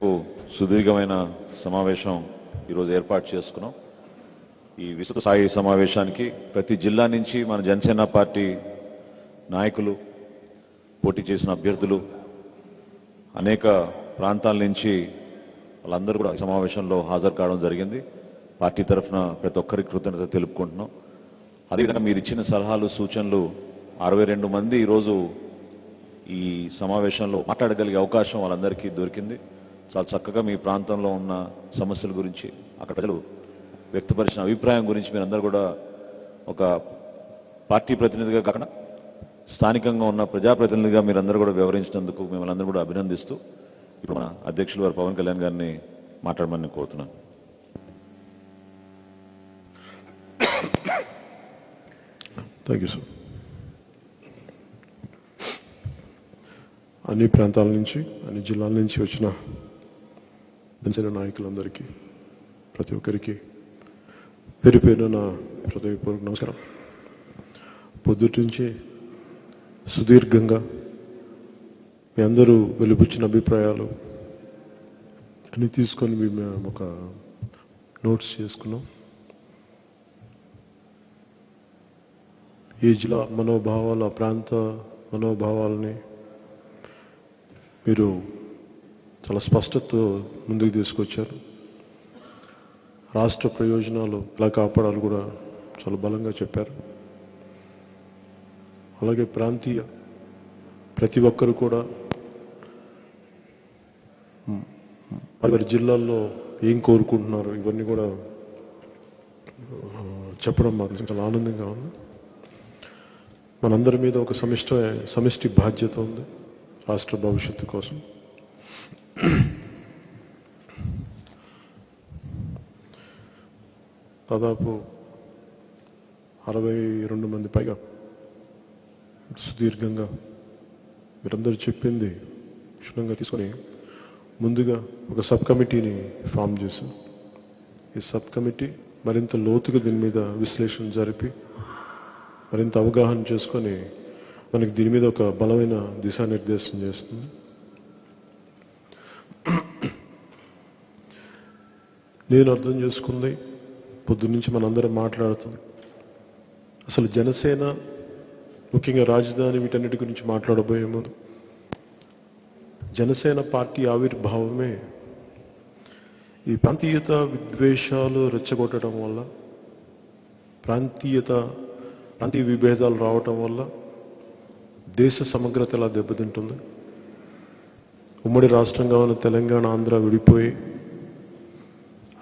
సుదీర్ఘమైన సమావేశం ఈరోజు ఏర్పాటు చేసుకున్నాం. ఈ విస్తృత స్థాయి సమావేశానికి ప్రతి జిల్లా నుంచి మన జనసేన పార్టీ నాయకులు, పోటీ చేసిన అభ్యర్థులు, అనేక ప్రాంతాల నుంచి వాళ్ళందరూ కూడా ఈ సమావేశంలో హాజరు కావడం జరిగింది. పార్టీ తరఫున ప్రతి ఒక్కరికి కృతజ్ఞత తెలుపుకుంటున్నాం. అదేవిధంగా మీరు ఇచ్చిన సలహాలు, సూచనలు 62 మంది ఈరోజు ఈ సమావేశంలో మాట్లాడగలిగే అవకాశం వాళ్ళందరికీ దొరికింది. చాలా చక్కగా మీ ప్రాంతంలో ఉన్న సమస్యల గురించి, అక్కడ ప్రజలు వ్యక్తపరిచిన అభిప్రాయం గురించి మీరందరూ కూడా ఒక పార్టీ ప్రతినిధిగా కాకుండా స్థానికంగా ఉన్న ప్రజాప్రతినిధిగా మీరందరూ కూడా వివరించినందుకు మిమ్మల్ని అందరూ కూడా అభినందిస్తూ ఇప్పుడు మన అధ్యక్షులు వారు పవన్ కళ్యాణ్ గారిని మాట్లాడమని కోరుతున్నాను. Thank you sir. అన్ని ప్రాంతాల నుంచి, అన్ని జిల్లాల నుంచి వచ్చిన జనసేన నాయకులందరికీ, ప్రతి ఒక్కరికి పేరు పేరున నా హృదయపూర్వక నమస్కారం. పొద్దుటి నుంచి సుదీర్ఘంగా మీ అందరూ వెలుబుచ్చిన అభిప్రాయాలు అన్ని తీసుకొని మేము ఒక నోట్స్ చేసుకున్నాం. ఈ జిల్లా మనోభావాల, ప్రాంత మనోభావాలని మీరు చాలా స్పష్టతతో ముందుకు తీసుకొచ్చారు. రాష్ట్ర ప్రయోజనాలు ఎలా కాపాడాలి కూడా చాలా బలంగా చెప్పారు. అలాగే ప్రాంతీయ ప్రతి ఒక్కరు కూడా వారి జిల్లాల్లో ఏం కోరుకుంటున్నారు ఇవన్నీ కూడా చెప్పడం మాకు చాలా ఆనందంగా ఉంది. మనందరి మీద ఒక సమిష్టి బాధ్యత ఉంది రాష్ట్ర భవిష్యత్తు కోసం. దాదాపు 62 మంది పైగా సుదీర్ఘంగా మీరందరూ చెప్పింది క్షుణ్ణంగా తీసుకొని ముందుగా ఒక సబ్ కమిటీని ఫామ్ చేశాం. ఈ సబ్ కమిటీ మరింత లోతుగా దీని మీద విశ్లేషణ జరిపి మరింత అవగాహన చేసుకొని మనకి దీని మీద ఒక బలమైన దిశానిర్దేశం చేస్తుంది. నేను అర్థం చేసుకుంది, పొద్దున్నుంచి మనందరం మాట్లాడుతుంది, అసలు జనసేన ముఖ్యంగా రాజధాని వీటన్నిటి గురించి మాట్లాడబోయే ముందు జనసేన పార్టీ ఆవిర్భావమే ఈ ప్రాంతీయ విద్వేషాలు రెచ్చగొట్టడం వల్ల, ప్రాంతీయ విభేదాలు రావటం వల్ల దేశ సమగ్రత ఎలా దెబ్బతింటుంది. ఉమ్మడి రాష్ట్రంగా ఉన్న తెలంగాణ, ఆంధ్ర విడిపోయి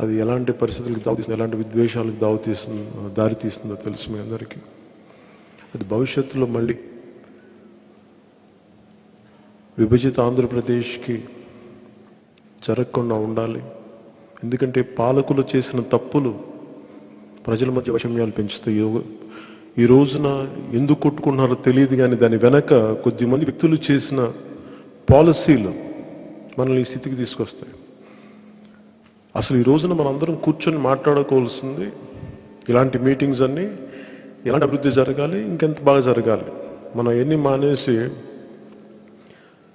అది ఎలాంటి పరిస్థితులకు దారితీస్తుంది, ఎలాంటి విద్వేషాలకు దారి తీస్తుందో తెలుసు మీ అందరికీ. అది భవిష్యత్తులో మళ్ళీ విభజిత ఆంధ్రప్రదేశ్కి జరగకుండా ఉండాలి. ఎందుకంటే పాలకులు చేసిన తప్పులు ప్రజల మధ్య వైషమ్యాలు పెంచుతాయి. ఈ రోజున ఎందుకు కొట్టుకుంటున్నారో తెలియదు, కానీ దాని వెనక కొద్దిమంది వ్యక్తులు చేసిన పాలసీలు మనల్ని ఈ స్థితికి తీసుకొస్తాయి. అసలు ఈ రోజున మనందరం కూర్చొని మాట్లాడుకోవాల్సింది ఇలాంటి మీటింగ్స్ అన్నీ ఎలాంటి అభివృద్ధి జరగాలి, ఇంకెంత బాగా జరగాలి. మనం ఎన్ని మానేసి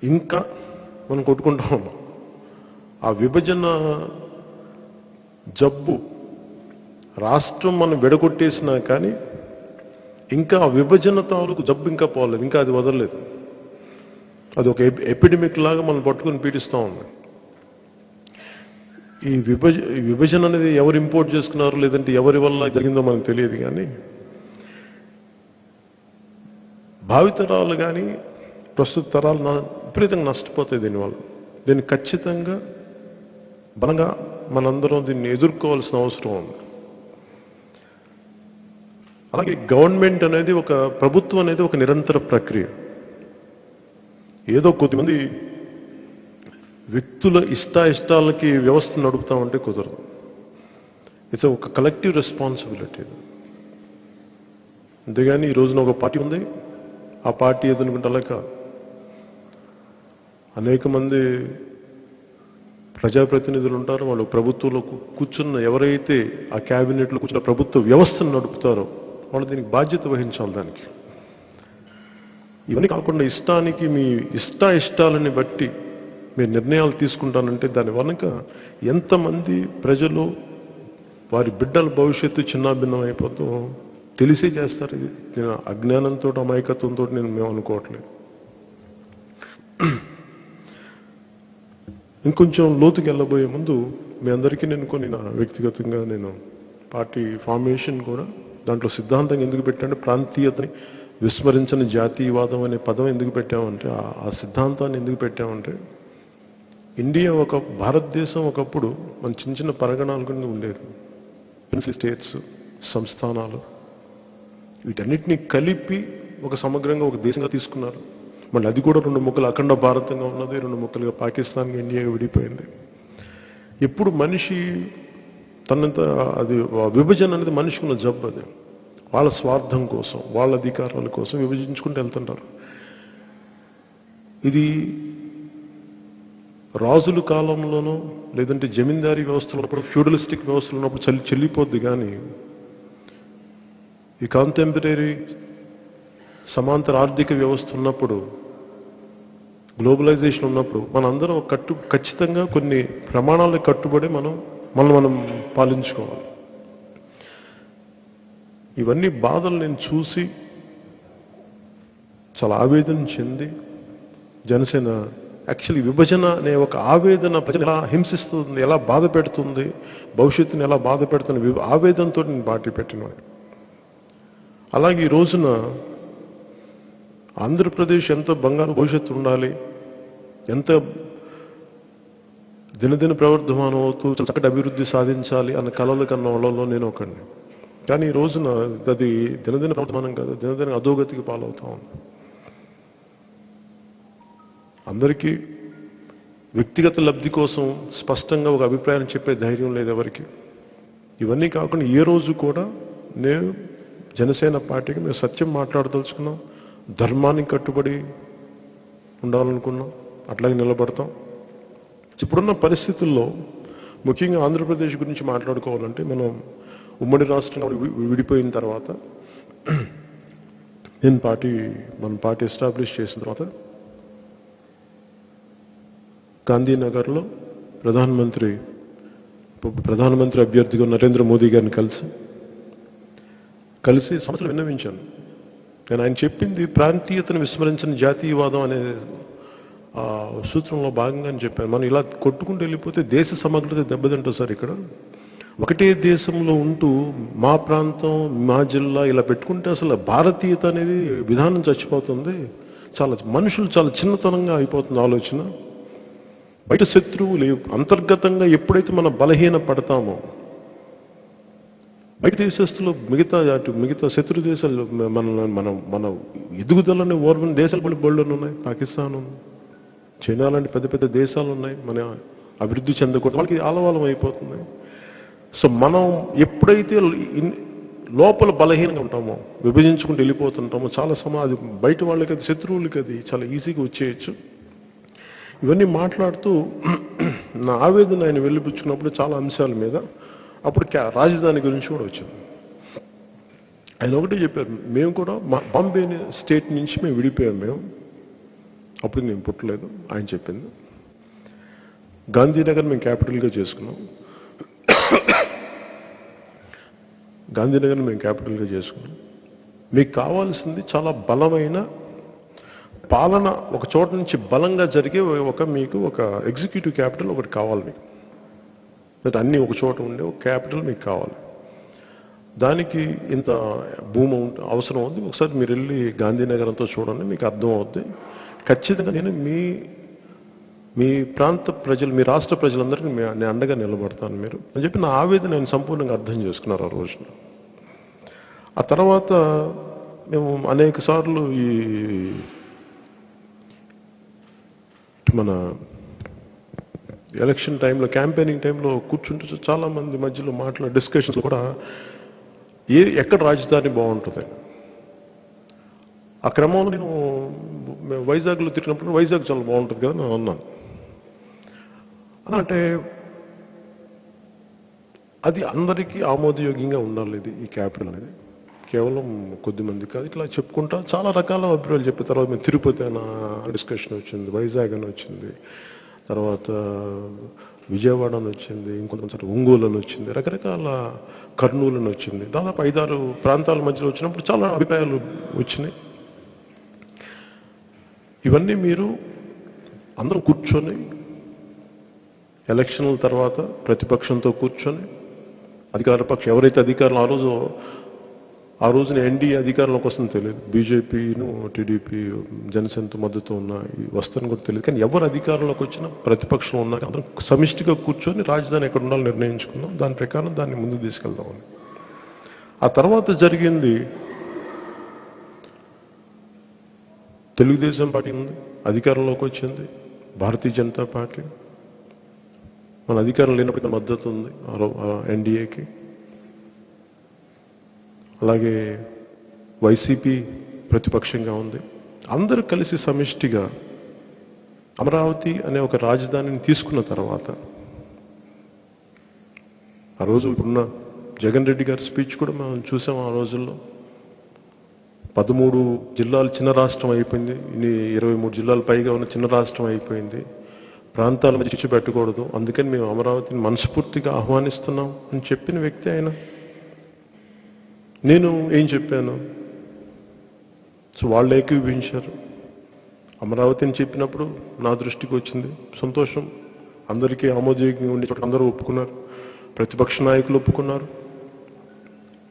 ఇంకా మనం కొట్టుకుంటాం. ఆ విభజన జబ్బు రాష్ట్రం మనం విడగొట్టేసినా కానీ ఇంకా ఆ విభజన తాలూకు జబ్బు ఇంకా పోలేదు, ఇంకా అది వదలలేదు. అది ఒక ఎపిడమిక్ లాగా మనం పట్టుకొని పీడిస్తూ ఉంది. ఈ విభజన అనేది ఎవరు ఇంపోర్ట్ చేసుకున్నారు, లేదంటే ఎవరి వల్ల జరిగిందో మనకు తెలియదు, కానీ భావితరాలు కానీ ప్రస్తుత తరాలు విపరీతంగా నష్టపోతాయి దీనివల్ల. దీన్ని ఖచ్చితంగా బలంగా మనందరం దీన్ని ఎదుర్కోవాల్సిన అవసరం ఉంది. అలాగే గవర్నమెంట్ అనేది, ఒక ప్రభుత్వం అనేది ఒక నిరంతర ప్రక్రియ. ఏదో కొద్దిమంది వ్యక్తుల ఇష్టాలకి వ్యవస్థ నడుపుతామంటే కుదరదు. ఇట్స్ ఒక కలెక్టివ్ రెస్పాన్సిబిలిటీ. అంతేగాని ఈ రోజున ఒక పార్టీ ఉంది, ఆ పార్టీ ఏదనుకుంటే అలా కాదు. అనేక మంది ప్రజాప్రతినిధులు ఉంటారు, వాళ్ళు ప్రభుత్వంలో కూర్చున్న, ఎవరైతే ఆ క్యాబినెట్లో కూర్చున్న ప్రభుత్వ వ్యవస్థను నడుపుతారో వాళ్ళు దీనికి బాధ్యత వహించాలి. దానికి ఇవన్నీ కాకుండా ఇష్టానికి, మీ ఇష్టాలని బట్టి మీరు నిర్ణయాలు తీసుకుంటానంటే దాని వెనుక ఎంతమంది ప్రజలు వారి బిడ్డల భవిష్యత్తు చిన్నాభిన్నం అయిపోతూ తెలిసే చేస్తారు. ఇది నేను అజ్ఞానంతో అమాయకత్వంతో మేము అనుకోవట్లేదు. ఇంకొంచెం లోతుకి వెళ్ళబోయే ముందు మీ అందరికీ నేను కొన్ని నా వ్యక్తిగతంగా నేను పార్టీ ఫార్మేషన్ కూడా దాంట్లో సిద్ధాంతం ఎందుకు పెట్టామంటే ప్రాంతీయతని విస్మరించని జాతీయవాదం అనే పదం ఎందుకు పెట్టామంటే ఆ సిద్ధాంతాన్ని ఎందుకు పెట్టామంటే ఇండియా భారతదేశం ఒకప్పుడు మన చిన్న చిన్న పరగణాల కింద ఉండేది. ప్రిన్సిపల్ స్టేట్స్, సంస్థానాలు, వీటన్నిటిని కలిపి ఒక సమగ్రంగా ఒక దేశంగా తీసుకున్నారు. మళ్ళీ అది కూడా 2 ముక్కలు అఖండ భారతంగా ఉన్నది, 2 ముక్కలుగా పాకిస్తాన్కి ఇండియా విడిపోయింది. ఎప్పుడు మనిషి తనంత అది విభజన అనేది మనిషికి ఉన్న జబ్బు. అది వాళ్ళ స్వార్థం కోసం, వాళ్ళ అధికారాల కోసం విభజించుకుంటూ వెళ్తుంటారు. ఇది రాజుల కాలంలోనో లేదంటే జమీందారీ వ్యవస్థలో ఉన్నప్పుడు, ఫ్యూడలిస్టిక్ వ్యవస్థలో ఉన్నప్పుడు చెల్లిపోద్ది. కానీ ఈ కాంటెంపరీ సమాంతర ఆర్థిక వ్యవస్థ ఉన్నప్పుడు, గ్లోబలైజేషన్ ఉన్నప్పుడు మనందరం ఖచ్చితంగా కొన్ని ప్రమాణాలకు కట్టుబడి మనం పాలించుకోవాలి. ఇవన్నీ బాధలు నేను చూసి చాలా ఆవేదన చెంది జనసేన యాక్చువల్లీ విభజన అనే ఒక ఆవేదన ప్రజలు ఎలా హింసిస్తుంది, ఎలా బాధ పెడుతుంది, భవిష్యత్తుని ఎలా బాధ పెడుతుంది ఆవేదనతో నేను పార్టీ పెట్టినవాడిని. అలాగే ఈ రోజున ఆంధ్రప్రదేశ్ ఎంత బంగారు భవిష్యత్తు ఉండాలి, ఎంత దినదిన ప్రవర్ధమానం అవుతూ చక్కటి అభివృద్ధి సాధించాలి అన్న కలలు కన్న వాళ్ళలో నేను ఒకడిని. కానీ ఈ రోజున అది దినదిన ప్రవర్ధమానం కాదు, దినదిన అధోగతికి పాలవుతా ఉంది. అందరికీ వ్యక్తిగత లబ్ధి కోసం స్పష్టంగా ఒక అభిప్రాయం చెప్పే ధైర్యం లేదు ఎవరికి. ఇవన్నీ కాకుండా ఏ రోజు కూడా నేను జనసేన పార్టీకి మేము సత్యం మాట్లాడదలుచుకున్నాం, ధర్మానికి కట్టుబడి ఉండాలనుకున్నాం, అట్లాగే నిలబడతాం. ఇప్పుడున్న పరిస్థితుల్లో ముఖ్యంగా ఆంధ్రప్రదేశ్ గురించి మాట్లాడుకోవాలంటే మనం ఉమ్మడి రాష్ట్రం విడిపోయిన తర్వాత మన పార్టీ ఎస్టాబ్లిష్ చేసిన తర్వాత గాంధీనగర్లో ప్రధానమంత్రి అభ్యర్థిగా నరేంద్ర మోదీ గారిని కలిసి సమస్యలు విన్నవించాను. నేను ఆయన చెప్పింది ప్రాంతీయతను విస్మరించిన జాతీయవాదం అనే సూత్రంలో భాగంగా చెప్పాను. మనం ఇలా కొట్టుకుంటూ వెళ్ళిపోతే దేశ సమగ్రత దెబ్బతింటుంది సార్. ఇక్కడ ఒకటే దేశంలో ఉంటూ మా ప్రాంతం, మా జిల్లా ఇలా పెట్టుకుంటే అసలు భారతీయత అనేది విధానం చచ్చిపోతుంది. మనుషులు చాలా చిన్నతనంగా అయిపోతుంది ఆలోచన. బయట శత్రువులు అంతర్గతంగా ఎప్పుడైతే మనం బలహీన పడతామో బయట దేశస్తులు మిగతా శత్రు దేశాలు మన ఎదుగుదలని ఓర్వని దేశాలు బళ్ళు ఉన్నాయి. పాకిస్తాన్ ఉంది, చైనా లాంటి పెద్ద పెద్ద దేశాలు ఉన్నాయి. మన అభివృద్ధి చెందకూడదు, వాళ్ళకి ఆలవాలం అయిపోతుంది. సో మనం ఎప్పుడైతే లోపల బలహీనంగా ఉంటామో, విభజించుకుంటూ వెళ్ళిపోతుంటామో చాలా అది బయట వాళ్ళకి అది శత్రువులకి అది చాలా ఈజీగా వచ్చేయచ్చు. ఇవన్నీ మాట్లాడుతూ నా ఆవేదన ఆయన వెళ్ళిపుచ్చుకున్నప్పుడు చాలా అంశాల మీద అప్పుడు రాజధాని గురించి కూడా వచ్చింది. ఆయన ఒకటే చెప్పారు, మేము కూడా బాంబే స్టేట్ నుంచి మేము విడిపోయాం. మేము అప్పుడు నేను పుట్టలేదు. ఆయన చెప్పింది గాంధీనగర్ మేము క్యాపిటల్గా చేసుకున్నాం. మీకు కావాల్సింది చాలా బలమైన పాలన, ఒక చోట నుంచి బలంగా జరిగే మీకు ఒక ఎగ్జిక్యూటివ్ క్యాపిటల్ ఒకటి కావాలి. మీకు అన్నీ ఒక చోట ఉండే ఒక క్యాపిటల్ మీకు కావాలి. దానికి ఇంత భూమి అవసరం అవుతుంది. ఒకసారి మీరు వెళ్ళి గాంధీనగర్ అంతా చూడండి, మీకు అర్థం అవుద్ది. ఖచ్చితంగా నేను మీ ప్రాంత ప్రజలు, మీ రాష్ట్ర ప్రజలందరికీ నేను అండగా నిలబడతాను మీరు అని చెప్పి నా ఆవేదన నేను సంపూర్ణంగా అర్థం చేసుకున్నారు ఆ రోజున. ఆ తర్వాత మేము అనేక సార్లు మన ఎలక్షన్ టైంలో, క్యాంపెయినింగ్ టైంలో కూర్చుంటే చాలామంది మధ్యలో డిస్కషన్స్ కూడా ఎక్కడ రాజధాని బాగుంటుంది. ఆ క్రమంలో నేను వైజాగ్లో తిరిగినప్పుడు వైజాగ్ చాలా బాగుంటుంది కదా నేను అన్నాను. అంటే అది అందరికీ ఆమోదయోగ్యంగా ఉండాలి. ఇది ఈ క్యాపిటల్ అనేది కేవలం కొద్ది మంది కాదు. ఇట్లా చెప్పుకుంటా చాలా రకాల అభిప్రాయాలు చెప్పిన తర్వాత మేము తిరుపతి అన్న డిస్కషన్ వచ్చింది, వైజాగ్ అని వచ్చింది. తర్వాత విజయవాడ అని వచ్చింది, ఇంకొంచెం ఒంగోలు అని వచ్చింది, రకరకాల కర్నూలు అని వచ్చింది. దాదాపు 5-6 ప్రాంతాల మధ్యలో వచ్చినప్పుడు చాలా అభిప్రాయాలు వచ్చినాయి. ఇవన్నీ మీరు అందరూ కూర్చొని ఎలక్షన్ల తర్వాత ప్రతిపక్షంతో కూర్చొని అధికార పక్షం ఎవరైతే అధికారులు ఆ రోజున ఎన్డీఏ అధికారంలోకి వస్తుందో తెలియదు, బీజేపీను టీడీపీ జనసేనతో మద్దతు ఉన్న వస్తుందని కూడా తెలియదు. కానీ ఎవరు అధికారంలోకి వచ్చినా ప్రతిపక్షంలో ఉన్నా అందరం సమిష్టిగా కూర్చొని రాజధాని ఎక్కడ ఉండాలో నిర్ణయించుకున్నాం. దాని ప్రకారం దాన్ని ముందుకు తీసుకెళ్దామని. ఆ తర్వాత జరిగింది, తెలుగుదేశం పార్టీ ఉంది, అధికారంలోకి వచ్చింది. భారతీయ జనతా పార్టీ మన అధికారం లేనప్పటికీ మద్దతు ఉంది ఎన్డీఏకి. అలాగే వైసీపీ ప్రతిపక్షంగా ఉంది. అందరూ కలిసి సమిష్టిగా అమరావతి అనే ఒక రాజధానిని తీసుకున్న తర్వాత ఆ రోజు ఇప్పుడున్న జగన్ రెడ్డి గారి స్పీచ్ కూడా మనం చూసాం. ఆ రోజుల్లో 13 జిల్లాలు చిన్న రాష్ట్రం అయిపోయింది, 23 జిల్లాలు పైగా ఉన్న చిన్న రాష్ట్రం అయిపోయింది, ప్రాంతాల మధ్య చిచ్చు పెట్టకూడదు, అందుకని మేము అమరావతిని మనస్ఫూర్తిగా ఆహ్వానిస్తున్నాం అని చెప్పిన వ్యక్తి ఆయన. నేను ఏం చెప్పాను? సో వాళ్ళు ఏకీభవించారు. అమరావతిని చెప్పినప్పుడు నా దృష్టికి వచ్చింది, సంతోషం, అందరికీ ఆమోదయోగ్యంగా ఉండే చోట అందరూ ఒప్పుకున్నారు. ప్రతిపక్ష నాయకులు ఒప్పుకున్నారు,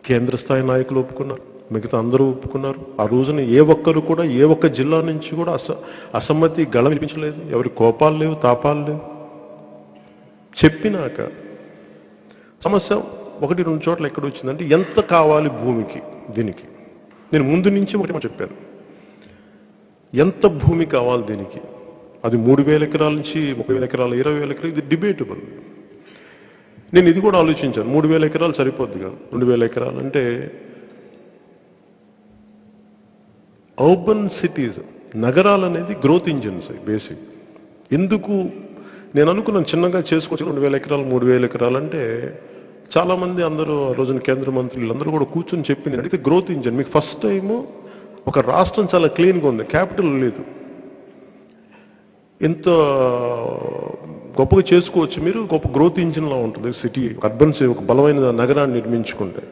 కేంద్ర స్థాయి నాయకులు ఒప్పుకున్నారు, మిగతా అందరూ ఒప్పుకున్నారు. ఆ రోజున ఏ ఒక్కరు కూడా ఏ ఒక్క జిల్లా నుంచి కూడా అసమ్మతి గళం వినిపించలేదు, ఎవరి కోపాలు లేవు, తాపాలు లేవు. చెప్పినాక సమస్య 1-2 చోట్ల ఎక్కడ వచ్చిందంటే ఎంత కావాలి భూమికి. దీనికి నేను ముందు నుంచి ఒకటి చెప్పాను, ఎంత భూమి కావాలి దీనికి. అది 3,000 ఎకరాల నుంచి 30,000 ఎకరాలు, 20,000 ఎకరాలు, ఇది డిబేటబుల్. నేను ఇది కూడా ఆలోచించాను, 3,000 ఎకరాలు సరిపోద్ది కాదు, 2,000 ఎకరాలు అంటే అర్బన్ సిటీస్, నగరాలు అనేది గ్రోత్ ఇంజిన్స్ బేసిక్. ఎందుకు నేను అనుకున్నాను చిన్నగా చేసుకోవచ్చు, 2,000 ఎకరాలు 3,000 ఎకరాలు అంటే. చాలామంది అందరూ ఆ రోజున కేంద్ర మంత్రులు అందరూ కూడా కూర్చొని చెప్పింది అడిగితే గ్రోత్ ఇంజిన్. మీకు ఫస్ట్ టైము ఒక రాష్ట్రం చాలా క్లీన్గా ఉంది, క్యాపిటల్ లేదు, ఎంత గొప్పగా చేసుకోవచ్చు మీరు, గొప్ప గ్రోత్ ఇంజిన్లా ఉంటుంది సిటీ, అర్బన్ ఒక బలమైన నగరాన్ని నిర్మించుకుంటే.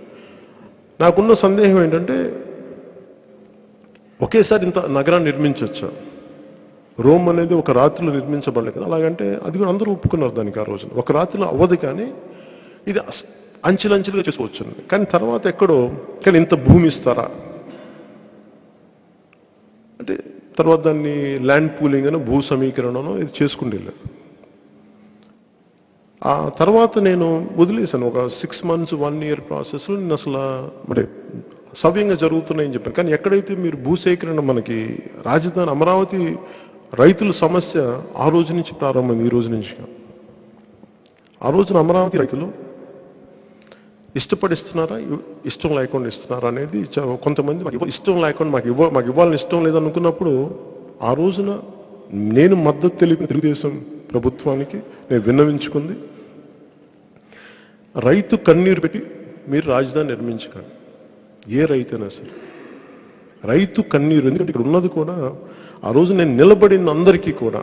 నాకున్న సందేహం ఏంటంటే ఒకేసారి ఇంత నగరాన్ని నిర్మించవచ్చా? రోమ్ అనేది ఒక రాత్రిలో నిర్మించబడలేదు కదా, అలాగంటే అది కూడా అందరూ ఒప్పుకున్నారు దానికి. ఆ రోజున ఒక రాత్రిలో అవ్వదు, కానీ ఇది అంచెలంచెలుగా చేసుకోవచ్చు. కానీ తర్వాత ఎక్కడో కానీ ఇంత భూమి ఇస్తారా అంటే తర్వాత దాన్ని ల్యాండ్ పూలింగ్ అని, భూ సమీకరణను ఇది చేసుకుంటూ వెళ్ళారు. ఆ తర్వాత నేను వదిలేశాను. ఒక 6 months 1 year ప్రాసెస్లో నేను అసలు అంటే సవ్యంగా జరుగుతున్నాయని చెప్పాను. కానీ ఎక్కడైతే మీరు భూసేకరణ, మనకి రాజధాని అమరావతి రైతుల సమస్య ఆ రోజు నుంచి ప్రారంభమైంది, ఈ రోజు నుంచి. ఆ రోజున అమరావతి రైతులు ఇష్టపడిస్తున్నారా, ఇష్టం లేకుండా ఇస్తున్నారా అనేది కొంతమంది ఇష్టం లేకుండా మాకు ఇవ్వాలని ఇష్టం లేదనుకున్నప్పుడు ఆ రోజున నేను మద్దతు తెలిపిన తెలుగుదేశం ప్రభుత్వానికి నేను విన్నవించుకుంది, రైతు కన్నీరు పెట్టి మీరు రాజధాని నిర్మించకండి. ఏ రైతైనా సరే రైతు కన్నీరు, ఎందుకంటే ఇక్కడ ఉన్నది కూడా ఆ రోజు నేను నిలబడిన అందరికీ కూడా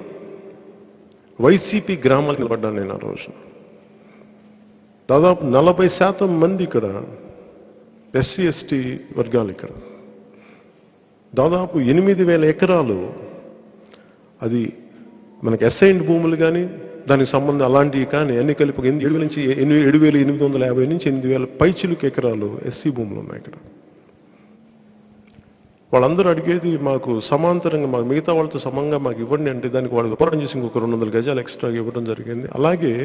వైసీపీ గ్రామాలకు నిలబడ్డాను నేను. ఆ రోజున దాదాపు 40% మంది ఇక్కడ ఎస్సీ ఎస్టీ వర్గాలు. ఇక్కడ దాదాపు 8,000 ఎకరాలు అది మనకి అసైన్డ్ భూములు కానీ దానికి సంబంధం అలాంటివి కానీ అన్ని కలిపి 7,000 నుంచి 7,850 నుంచి 8,000 పైచిలుకు ఎకరాలు ఎస్సీ భూములు ఉన్నాయి ఇక్కడ. వాళ్ళందరూ అడిగేది మాకు సమాంతరంగా, మాకు మిగతా వాళ్ళతో సమంగా మాకు ఇవ్వండి అంటే దానికి వాళ్ళు పోరాటం చేసి ఇంకొక 200 గజాలు ఎక్స్ట్రాగా ఇవ్వడం జరిగింది. అలాగే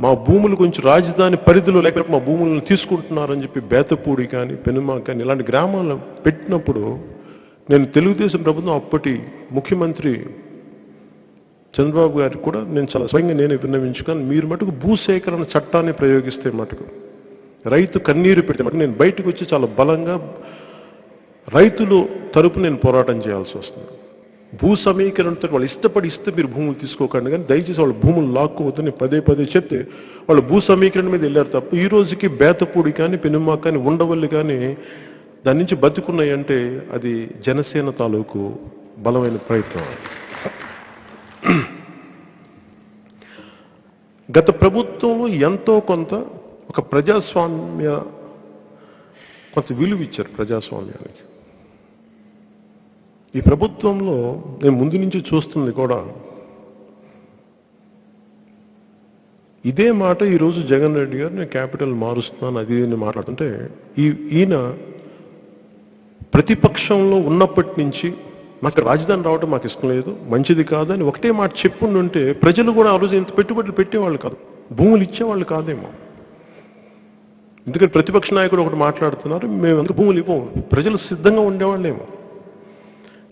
మా భూములు కొంచెం రాజధాని పరిధిలో లేకపోతే మా భూములను తీసుకుంటున్నారని చెప్పి బేతపూడి కానీ పెనుమాక కానీ ఇలాంటి గ్రామాలను పెట్టినప్పుడు నేను తెలుగుదేశం ప్రభుత్వం అప్పటి ముఖ్యమంత్రి చంద్రబాబు గారికి కూడా నేను చాలా స్వయంగా నేనే విన్నవించుకొని, మీరు మటుకు భూసేకరణ చట్టాన్ని ప్రయోగిస్తే మటుకు, రైతు కన్నీరు పెడితే మటుకు నేను బయటకు వచ్చి చాలా బలంగా రైతులు తరపు నేను పోరాటం చేయాల్సి వస్తుంది. భూ సమీకరణతో వాళ్ళు ఇష్టపడి ఇస్తే మీరు భూములు తీసుకోకండి, కానీ దయచేసి వాళ్ళ భూములు లాక్కోవద్దని పదే చెప్తే వాళ్ళు భూ సమీకరణ మీద వెళ్ళారు తప్ప ఈ రోజుకి బేతపూడి కానీ పెనుమాక కానీ ఉండవల్లి కానీ దాని నుంచి బతుకున్నాయి అంటే అది జనసేన తాలూకు బలమైన ప్రయత్నం. గత ప్రభుత్వంలో ఎంతో కొంత ఒక ప్రజాస్వామ్య కొంత విలువ ఇచ్చారు ప్రజాస్వామ్యానికి. ఈ ప్రభుత్వంలో నేను ముందు నుంచి చూస్తుంది కూడా ఇదే మాట. ఈరోజు జగన్ రెడ్డి గారు నేను క్యాపిటల్ మారుస్తున్నాను అది అని మాట్లాడుతుంటే ఈయన ప్రతిపక్షంలో ఉన్నప్పటి నుంచి మాకు రాజధాని రావడం మాకు ఇష్టం లేదు, మంచిది కాదు అని ఒకటే మాట చెప్పుంటే ప్రజలు కూడా ఆ రోజు ఇంత పెట్టుబడులు పెట్టేవాళ్ళు కాదు, భూములు ఇచ్చేవాళ్ళు కాదేమో. ఎందుకంటే ప్రతిపక్ష నాయకుడు ఒకటి మాట్లాడుతున్నారు, మేము ఎందుకు భూములు ఇవ్వము, ప్రజలు సిద్ధంగా ఉండేవాళ్ళేమో.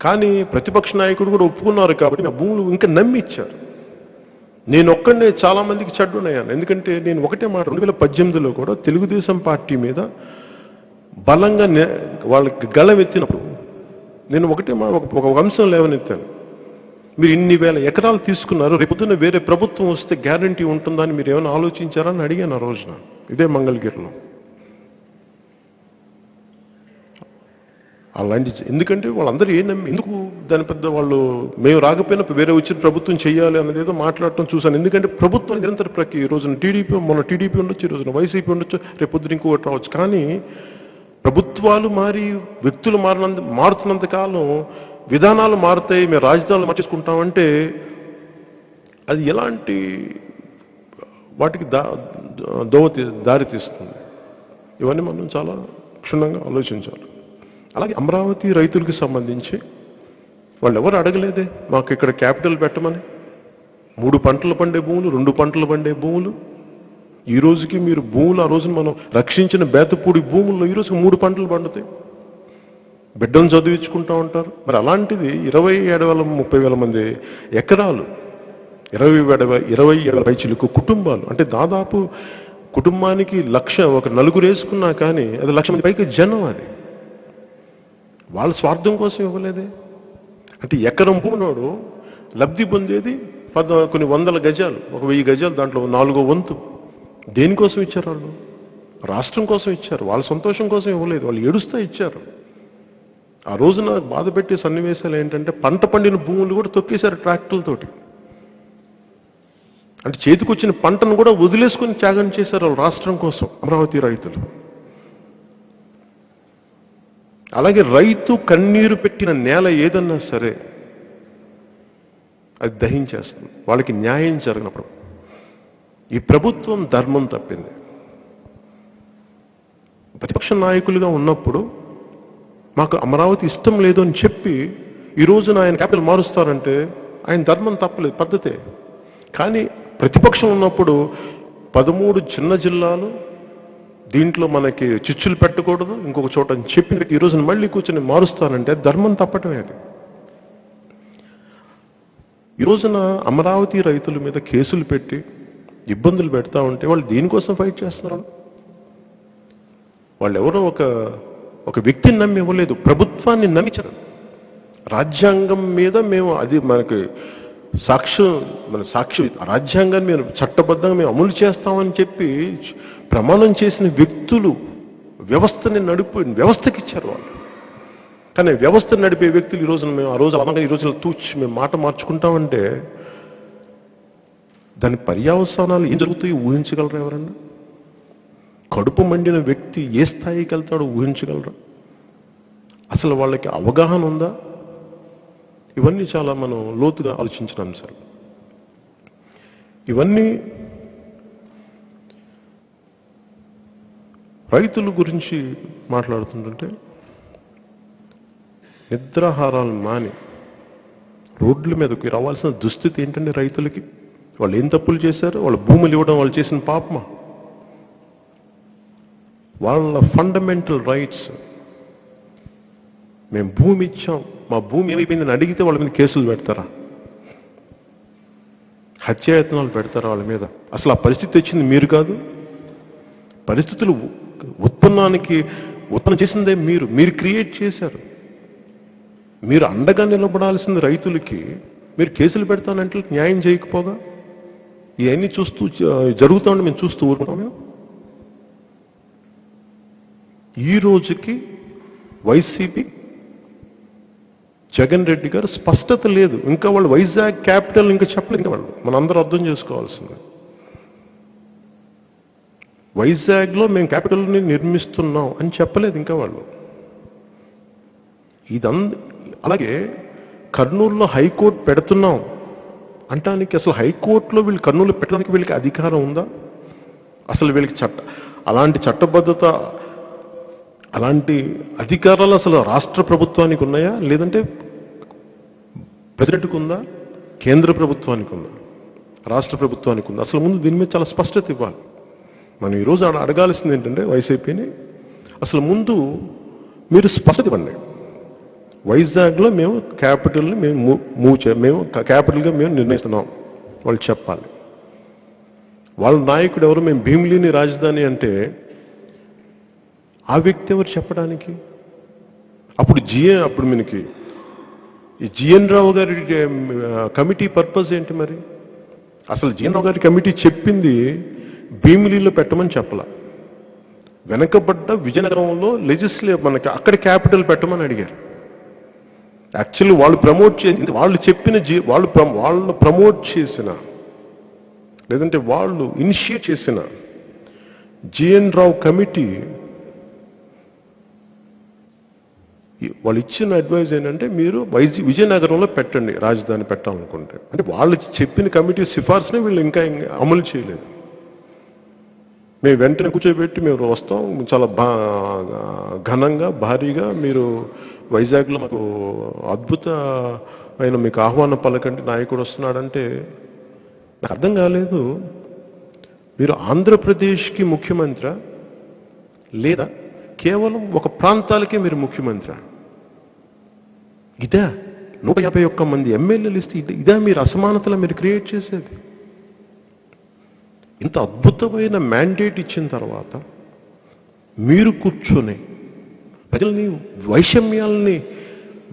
కానీ ప్రతిపక్ష నాయకుడు కూడా ఒప్పుకున్నారు కాబట్టి ఆ భూములు ఇంకా నమ్మి ఇచ్చారు. నేను ఒక్కడే చాలా మందికి చెడ్డునయ్యాను. ఎందుకంటే నేను ఒకటే మాట 2018లో కూడా తెలుగుదేశం పార్టీ మీద బలంగా వాళ్ళకి గళం ఎత్తినప్పుడు నేను ఒకటే ఒక అంశం లేవనెత్తాను. మీరు ఇన్ని వేల ఎకరాలు తీసుకున్నారు, రేపొద్దున వేరే ప్రభుత్వం వస్తే గ్యారంటీ ఉంటుందని మీరు ఏమైనా ఆలోచించారని అడిగాను ఆ రోజున ఇదే మంగళగిరిలో. అలాంటి ఎందుకంటే వాళ్ళందరూ ఎందుకు దాని పెద్ద వాళ్ళు మేము రాకపోయినా వేరే వచ్చిన ప్రభుత్వం చేయాలి అన్నది ఏదో మాట్లాడటం చూశాను. ఎందుకంటే ప్రభుత్వం నిరంతర ప్రక్రియ. ఈ రోజున టీడీపీ ఉండొచ్చు, ఈ రోజున వైసీపీ ఉండొచ్చు, రేపు పొద్దున ఇంకొకటి రావచ్చు. కానీ ప్రభుత్వాలు మారి వ్యక్తులు మారుతున్నంత కాలం విధానాలు మారుతాయి, మేము రాజధానులు మార్చేసుకుంటామంటే అది ఎలాంటి వాటికి దారి తీస్తుంది. ఇవన్నీ మనం చాలా క్షుణ్ణంగా ఆలోచించాలి. అలాగే అమరావతి రైతులకు సంబంధించి వాళ్ళు ఎవరు అడగలేదే మాకు ఇక్కడ క్యాపిటల్ పెట్టమని. 3 పంటలు పండే భూములు, 2 పంటలు పండే భూములు. ఈ రోజుకి మీరు భూములు ఆ రోజున మనం రక్షించిన బేతపూడి భూముల్లో ఈ రోజుకి 3 పంటలు పండుతాయి. బిడ్డను చదివించుకుంటూ ఉంటారు. మరి అలాంటిది 27,000-30,000 మంది ఎకరాలు, 27,000 పైచిలకు కుటుంబాలు, అంటే దాదాపు కుటుంబానికి 1,00,000 ఒక నలుగురు వేసుకున్నా కానీ అది 1,00,000 మంది పైకి జనం. అది వాళ్ళ స్వార్థం కోసం ఇవ్వలేదే. అంటే ఎకరం భూమినోడు లబ్ధి పొందేది కొన్ని 100 గజాలు, ఒక 1000 గజాలు, దాంట్లో 4వ వంతు దేనికోసం ఇచ్చారు? వాళ్ళు రాష్ట్రం కోసం ఇచ్చారు, వాళ్ళ సంతోషం కోసం ఇవ్వలేదు. వాళ్ళు ఏడుస్తా ఇచ్చారు. ఆ రోజున బాధ పెట్టే సన్నివేశాలు ఏంటంటే పంట పండిన భూములు కూడా తొక్కేశారు ట్రాక్టర్లతోటి. అంటే చేతికొచ్చిన పంటను కూడా వదిలేసుకొని త్యాగం చేశారు వాళ్ళు రాష్ట్రం కోసం అమరావతి రైతులు. అలాగే రైతు కన్నీరు పెట్టిన నేల ఏదన్నా సరే అది దహించేస్తుంది వాళ్ళకి న్యాయం జరిగినప్పుడు. ఈ ప్రభుత్వం ధర్మం తప్పింది. ప్రతిపక్ష నాయకులుగా ఉన్నప్పుడు మాకు అమరావతి ఇష్టం లేదు అని చెప్పి ఈ రోజున ఆయన క్యాపిటల్ మారుస్తారంటే ఆయన ధర్మం తప్పలేదు, పద్ధతే. కానీ ప్రతిపక్షం ఉన్నప్పుడు 13 చిన్న జిల్లాలు, దీంట్లో మనకి చిచ్చులు పెట్టకూడదు ఇంకొక చోట అని చెప్పి ఈ రోజున మళ్ళీ కూర్చొని మారుస్తానంటే ధర్మం తప్పటమే అది. ఈ రోజున అమరావతి రైతుల మీద కేసులు పెట్టి ఇబ్బందులు పెడతా ఉంటే వాళ్ళు దీనికోసం ఫైట్ చేస్తున్నారు. వాళ్ళు ఎవరో ఒక వ్యక్తిని నమ్మి ఇవ్వలేదు, ప్రభుత్వాన్ని నమ్మించారు. రాజ్యాంగం మీద మేము అది మనకి సాక్షి రాజ్యాంగాన్ని మేము చట్టబద్ధంగా మేము అమలు చేస్తామని చెప్పి ప్రమాణం చేసిన వ్యక్తులు వ్యవస్థని వ్యవస్థకి ఇచ్చారు వాళ్ళు. కానీ వ్యవస్థను నడిపే వ్యక్తులు ఈ రోజున మేము ఆ రోజు అలాగే ఈ రోజున తూచి మేము మాట మార్చుకుంటామంటే దాని పర్యవసానాలు ఏం జరుగుతాయో ఊహించగలరా ఎవరన్నా? కడుపు మండిన వ్యక్తి ఏ స్థాయికి వెళ్తాడో ఊహించగలరా? అసలు వాళ్ళకి అవగాహన ఉందా? ఇవన్నీ చాలా మనం లోతుగా ఆలోచించిన అంశాలు. ఇవన్నీ రైతుల గురించి మాట్లాడుతుంటే నిద్రాహారాలు మాని రోడ్ల మీదకి రావాల్సిన దుస్థితి ఏంటంటే రైతులకి. వాళ్ళు ఏం తప్పులు చేశారు? వాళ్ళ భూములు ఇవ్వడం వాళ్ళు చేసిన పాపమా? వాళ్ళ ఫండమెంటల్ రైట్స్, మేము భూమి ఇచ్చాం, మా భూమి ఏమైపోయిందని అడిగితే వాళ్ళ మీద కేసులు పెడతారా? హత్యాయత్నాలు పెడతారా వాళ్ళ మీద? అసలు ఆ పరిస్థితి వచ్చింది మీరు కాదు. పరిస్థితులు ఉత్పన్నం చేసిందే మీరు క్రియేట్ చేశారు. మీరు అండగా నిలబడాల్సింది రైతులకి మీరు కేసులు పెడతానంటే న్యాయం చేయకపోగా ఇవన్నీ చూస్తూ జరుగుతూ ఉండి మేము చూస్తూ ఊరుకున్నాం. ఈ రోజుకి వైసీపీ జగన్ రెడ్డి గారు స్పష్టత లేదు. ఇంకా వాళ్ళు వైజాగ్ క్యాపిటల్ ఇంకా చెప్పలేదు. ఇంకా వాళ్ళు మనందరూ అర్థం చేసుకోవాల్సింది. వైజాగ్లో మేము క్యాపిటల్ని నిర్మిస్తున్నాం అని చెప్పలేదు ఇంకా వాళ్ళు. అలాగే కర్నూలులో హైకోర్టు పెడుతున్నాం అంటానికి అసలు హైకోర్టులో వీళ్ళు కర్నూలు పెట్టడానికి వీళ్ళకి అధికారం ఉందా? అసలు వీళ్ళకి అలాంటి చట్టబద్ధత, అలాంటి అధికారాలు అసలు రాష్ట్ర ప్రభుత్వానికి ఉన్నాయా, లేదంటే ప్రెసిడెంట్కి ఉందా, కేంద్ర ప్రభుత్వానికి ఉందా, రాష్ట్ర ప్రభుత్వానికి ఉందా? అసలు ముందు దీని మీద చాలా స్పష్టత ఇవ్వాలి. మనం ఈరోజు అడగాల్సింది ఏంటంటే వైసీపీని, అసలు ముందు మీరు స్పష్టత ఇవ్వండి. వైజాగ్లో మేము క్యాపిటల్ని మేము క్యాపిటల్గా మేము నిర్ణయిస్తున్నాం వాళ్ళు చెప్పాలి. వాళ్ళ నాయకుడు ఎవరు? మేము భీమిలిని రాజధాని అంటే ఆ వ్యక్తి ఎవరు చెప్పడానికి? అప్పుడు మనకి ఈ జిఎన్ రావు గారి కమిటీ పర్పస్ ఏంటి మరి? అసలు జిఎన్ రావు గారి కమిటీ చెప్పింది భీమిలిలో పెట్టమని చెప్పాల, వెనకబడ్డ విజయనగరంలో మనకి అక్కడ క్యాపిటల్ పెట్టమని అడిగారు. యాక్చువల్లీ వాళ్ళు వాళ్ళు చెప్పిన వాళ్ళు ప్రమోట్ చేసిన, లేదంటే వాళ్ళు ఇనిషియేట్ చేసిన జిఎన్ రావు కమిటీ వాళ్ళు ఇచ్చిన అడ్వైజ్ ఏంటంటే మీరు విజయనగరంలో పెట్టండి రాజధాని పెట్టాలనుకుంటే. అంటే వాళ్ళు చెప్పిన కమిటీ సిఫార్సుని వీళ్ళు ఇంకా అమలు చేయలేదు. మేము వెంటనే కూర్చోబెట్టి మేము వస్తాం, చాలా ఘనంగా భారీగా మీరు వైజాగ్లో మాకు అద్భుతమైన మీకు ఆహ్వానం పలకండి నాయకుడు వస్తున్నాడంటే నాకు అర్థం కాలేదు. మీరు ఆంధ్రప్రదేశ్కి ముఖ్యమంత్రి లేదా కేవలం ఒక ప్రాంతాలకే మీరు ముఖ్యమంత్రి? ఇదా 151 మంది ఎమ్మెల్యేలు ఇస్తే ఇదా మీరు అసమానతలు మీరు క్రియేట్ చేసేది? ఇంత అద్భుతమైన మ్యాండేట్ ఇచ్చిన తర్వాత మీరు కూర్చొని ప్రజల్ని